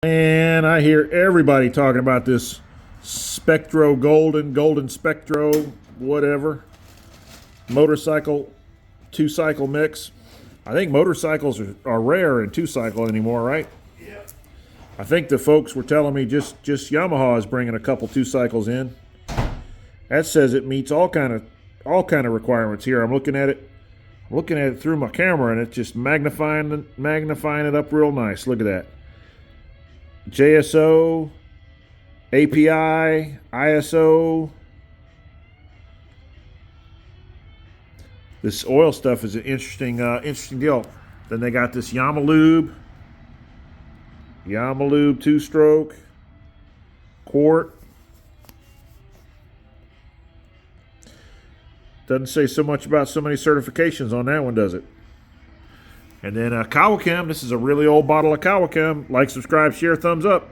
And I hear everybody talking about this Spectro Golden Spectro, whatever, motorcycle, two-cycle mix. I think motorcycles are rare in two-cycle anymore, right? Yeah. I think the folks were telling me just Yamaha is bringing a couple two-cycles in. That says it meets all kind of requirements here. I'm looking at it through my camera, and it's just magnifying it up real nice. Look at that. JSO, API, ISO. This oil stuff is an interesting deal. Then they got this Yamalube two-stroke, quart. Doesn't say so much about so many certifications on that one, does it? And then Kawachem. This is a really old bottle of Kawachem. Like, subscribe, share, thumbs up.